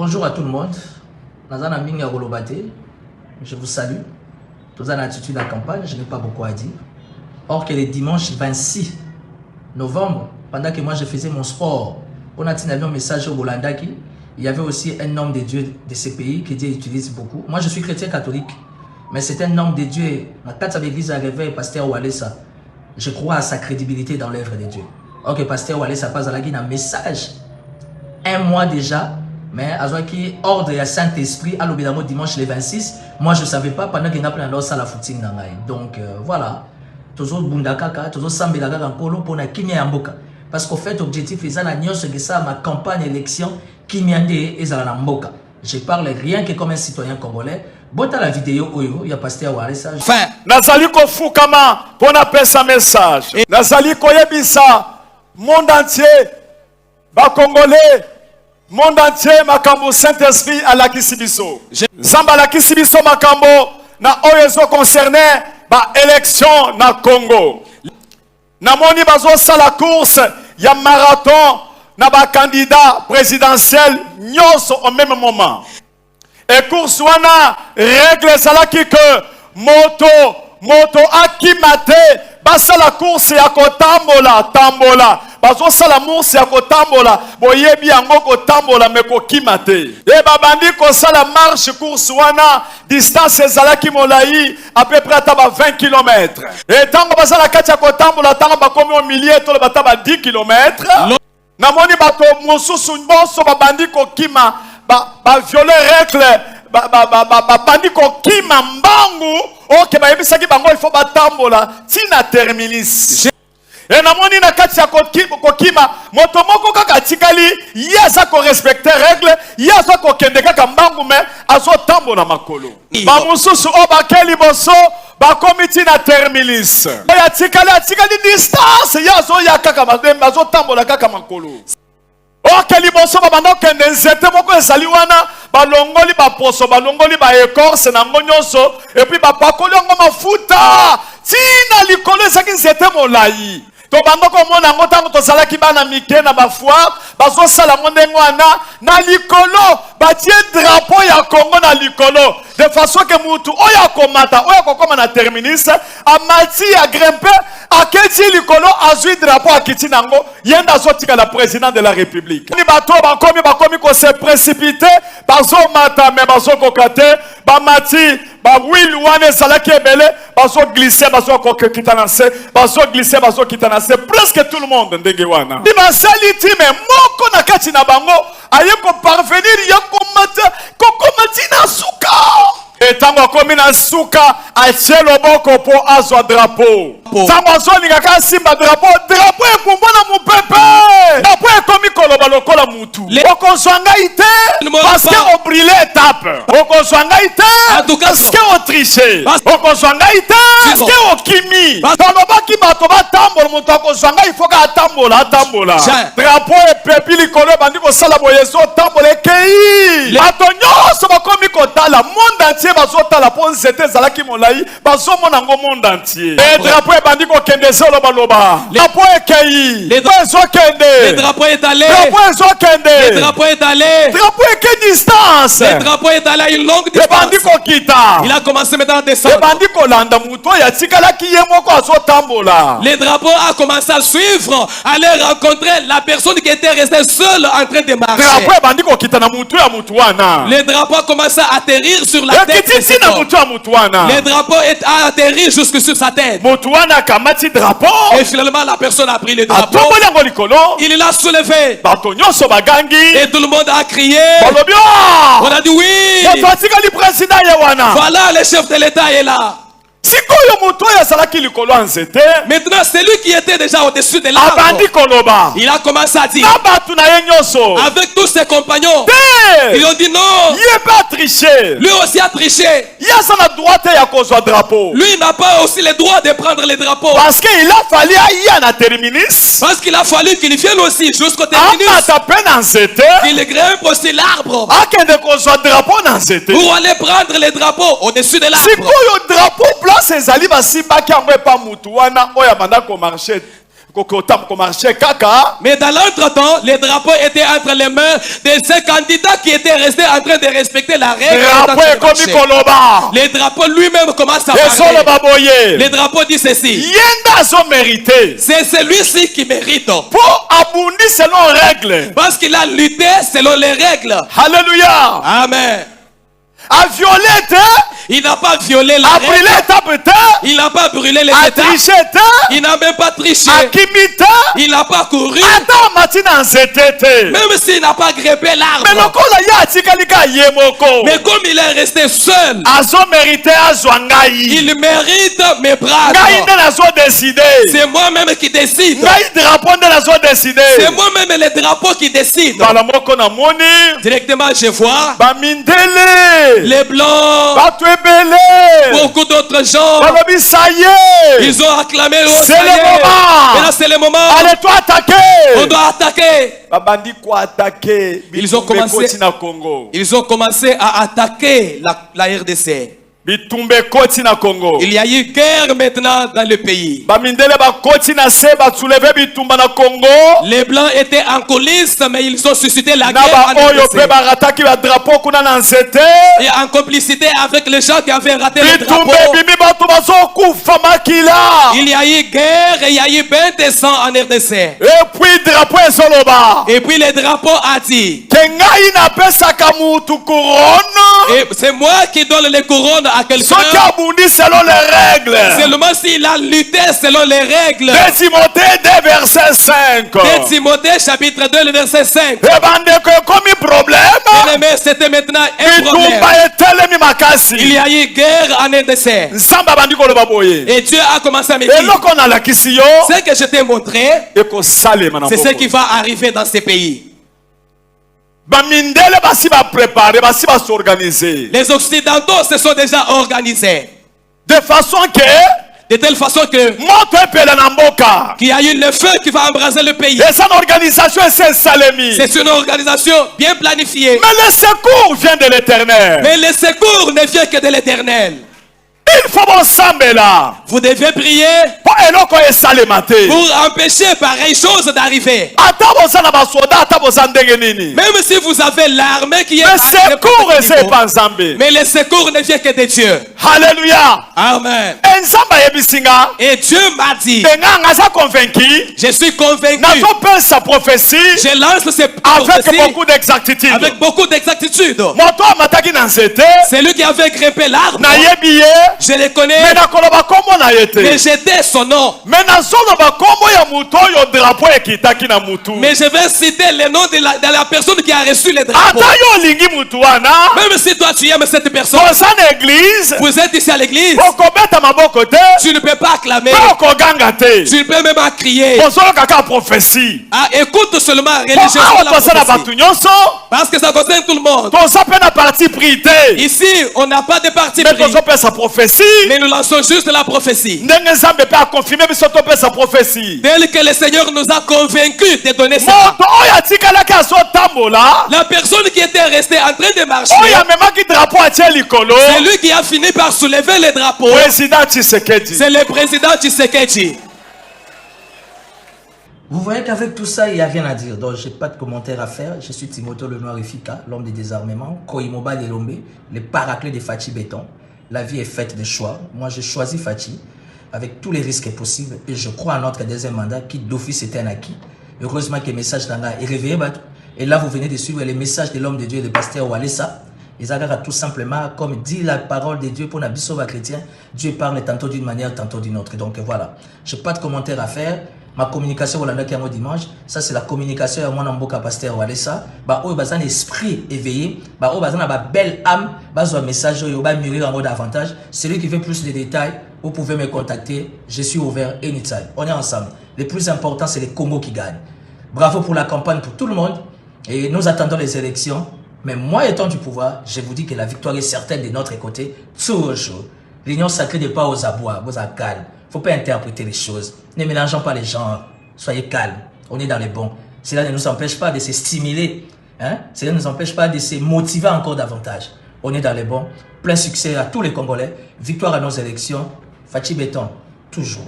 Bonjour à tout le monde. Nazana Minga Rolobate, je vous salue. Tous en attitude à campagne, je n'ai pas beaucoup à dire. Or que le dimanche 26 novembre, pendant que moi je faisais mon sport, on a tenu un message au Bolandaki. Il y avait aussi un homme de Dieu de ces pays que Dieu utilise beaucoup. Moi je suis chrétien catholique, mais c'est un homme de Dieu. La 4e église à réveil, pasteur Walesa. Je crois à sa crédibilité dans l'œuvre de Dieu. Ok, pasteur Walesa passe à la guine un message. Un mois déjà. Mais qui ordre à Saint-Esprit à l'obédamo dimanche le 26, moi je ne savais pas pendant qu'il y a plein d'os à la footing. Donc voilà, toujours bundakaka, toujours sambelaka encore pour na kimia mboka. Parce qu'au fait objectif c'est la nion que ça ma campagne élection kimiande et la mboka. Je parle rien que comme un citoyen congolais. Bota la vidéo oyo ya pasteur Walesa. Enfin, nazali ko fukama pour na pesa message. Nazali ko yebisa monde entier ba congolais. Monde entier makambo Saint-Esprit à la kisibiso. Zamba la kisibiso makambo na oyezo concerné ba élection na Congo. Na moni bazo sala course ya marathon na ba candidat présidentiel nyonso au même moment. Et course wana règle sala ki que moto akimate basa la course ya tambola. Bazo sala mourse ya kotambola boyebi yango kotambola me kokima te e babandi ko sala marche course wana distance ezalaki molai à peu près ata ba 20 km et tango basala kati ya kotambola tango bakomi au milieu to bata ba 10 km namoni bato mosusu bonso babandi kokima ba violer règle bandi kokima mbangu oke bayebisaki bango il faut batambola tina terminus. Et namoni na kati ya kokima moto moko kaka tikali yaza ko respecter règle yaza ko kende kaka mbangu me azo tambola makolo ba mususu o bakeli boso ba komiti na terminus ya tikali distance yazo ya kaka mademba azo tambola kaka makolo o keli boso ba bando kende nzete moko ezali wana balongoli ba poso balongoli ba écorce na ngonyonso et puis ba pakoli ngo mafuta tina likolo ezaki nzete molai. To bando ko mona ngota ngo to sala ki bana mike na ba foire bazo sala ndenge wana na likolo batie drapeau ya Congo na likolo de façon que mutu oya komata oya kokoma na terminus amati ya grimper aketi likolo azui drapeau akiti nango yenda zotika la président de la République ni bato bakomi ko se précipiter bazo mata me bazo kokate ba mati ba will wane salaki ebele bazo glisser bazo kitanase bazo glisser bazo kitanase presque tout le monde ndenge wana di basali time moko na kati na bango aye ko parvenir ya komati na suka etango komi na suka atie loboko po azwa drapeau tango azolinga ka simba drapeau ekumbona mupepe drapeau ekomi koloba lokola mutu okozwa ngai te parce que obrile étape okozwa ngai te parce que otriche okozwa ngai te parce que okimi tolobaki bato batambola moto akozwa ngai ifoka atambola drapeau epepi likolo ebandi kosala boye ezotambola ekei bato nyonso bakomi kotala monde entier bazotala po nzete ezalaki molai bazomona ngo monde entier et drapeau ebandi kokende zolo baloba drapeau ekei le drapeau est allé le drapeau est allé drapeau eke distance le drapeau est allé à une longue distance ebandi kokita il a commencé maintenant à descendre ebandi kolanda muto ya tikalaki ye moko azotambola le drapeau a commencé à suivre aller rencontrer la personne qui était restée seule en train de marcher drapeau ebandi kokita na mutu ya mutu wana le drapeau a commencé à atterrir sur la tête le drapeau a atterri jusque sur sa tête et finalement la personne a pris le drapeau il l'a soulevé et tout le monde a crié on a dit oui voilà le chef de l'État est là. Maintenant, c'est lui qui était déjà au-dessus de l'arbre. Il a commencé à dire avec tous ses compagnons. Ils ont dit non. Lui aussi a triché. Lui n'a pas aussi le droit de prendre les drapeaux. Parce qu'il a fallu qu'il vienne aussi jusqu'au terminus. Il grimpe aussi l'arbre pour aller prendre les drapeaux au-dessus de l'arbre. Place ezali basimbaki yango epa mutu wana oya banda ko marcher Mais dans l'entretemps, les drapeaux étaient entre les mains de ces candidats qui étaient restés en train de respecter la règle. Les drapeaux lui-même commencent à parler. Les drapeaux disent ceci. C'est celui-ci qui mérite. Parce qu'il a lutté selon les règles. Alléluia. Amen. A violé, il n'a pas violé la règle. Il n'a pas brûlé les états. Il n'a même pas triché. Il n'a pas couru. Même s'il n'a pas grimpé l'arbre. Mais comme il est resté seul, il mérite mes bras. C'est moi-même qui décide. C'est moi-même les drapeaux qui décident. Directement, je vois les blancs, beaucoup d'autres gens, ils ont acclamé le haut. Et là c'est le moment. Allez, toi attaquer. On doit attaquer. Ils ont commencé à attaquer la RDC. Il y a eu guerre maintenant dans le pays. Les blancs étaient en coulisses, mais ils ont suscité la guerre en RDC. Et en complicité avec les gens qui avaient raté le drapeau. Il y a eu guerre et il y a eu bain de sang en RDC. Et puis le drapeau a dit, et c'est moi qui donne les couronnes à quelqu'un selon les règles. Seulement s'il a lutté selon les règles. 2 Timothée 2 verset 5. 2 Timothée chapitre 2 le verset 5. Bien-aimé, c'était maintenant un problème. Il y a eu guerre en RDC. Et Dieu a commencé à me dire, ce que je t'ai montré, c'est ce qui va arriver dans ces pays. Les Occidentaux se sont déjà organisés. De telle façon que qu'il y a eu le feu qui va embraser le pays. C'est une organisation bien planifiée. Mais le secours vient de l'Éternel. Mais le secours ne vient que de l'Éternel. Il faut là. Vous devez prier pour empêcher pareille chose d'arriver. Même si vous avez l'armée qui est mais le secours ne vient que de Dieu. Alléluia. Amen. Et Dieu m'a dit, je suis convaincu. Je lance ces prophéties avec beaucoup d'exactitude. C'est lui qui avait grimpé l'arbre. Je les connais. Mais j'étais son nom. Mais je vais citer le nom de la personne qui a reçu les drapeaux. Même si toi tu aimes cette personne, vous êtes ici à l'église, tu ne peux pas acclamer. Tu ne peux même pas crier. Ah, écoute seulement religieusement la prophétie. Parce que ça concerne tout le monde. Ici, on n'a pas de parti pris. Mais nous lançons juste la prophétie. Tel que le Seigneur nous a convaincus de donner ça. La personne qui était restée en train de marcher, c'est lui qui a fini par soulever les drapeaux. C'est le président Tshisekedi. Vous voyez qu'avec tout ça, il n'y a rien à dire. Donc, je n'ai pas de commentaire à faire. Je suis Timothée le Noir Efika, l'homme des désarmements, Koimoba Lelombe, le paraclet de Fachi Béton. La vie est faite de choix. Moi, j'ai choisi Fachi avec tous les risques possibles. Et je crois à notre deuxième mandat qui d'office était un acquis. Heureusement que le message est réveillé. Et là, vous venez de suivre les messages de l'homme de Dieu, le pasteur Walesa. Ils agarrent tout simplement, comme dit la parole de Dieu pour Nabisova chrétien, Dieu parle tantôt d'une manière, tantôt d'une autre. Donc voilà, je n'ai pas de commentaire à faire. Ma communication voilà qui est dimanche, ça c'est la communication à mon amboka pasteur Walesa. Bah oh bazan esprit éveillé, bah oh bazan a belle âme, bah un message yo ba mûrir en mode davantage. Celui qui veut plus de détails, vous pouvez me contacter, je suis ouvert anytime. On est ensemble. Le plus important c'est les Congo qui gagnent. Bravo pour la campagne pour tout le monde et nous attendons les élections. Mais moi étant du pouvoir, je vous dis que la victoire est certaine de notre côté toujours. L'union sacrée n'est pas aux abois, vous êtes calme. Il ne faut pas interpréter les choses. Ne mélangeons pas les genres. Soyez calmes. On est dans les bons. Cela ne nous empêche pas de se stimuler. Hein? Cela ne nous empêche pas de se motiver encore davantage. On est dans les bons. Plein succès à tous les Congolais. Victoire à nos élections. Fachi Béton, toujours.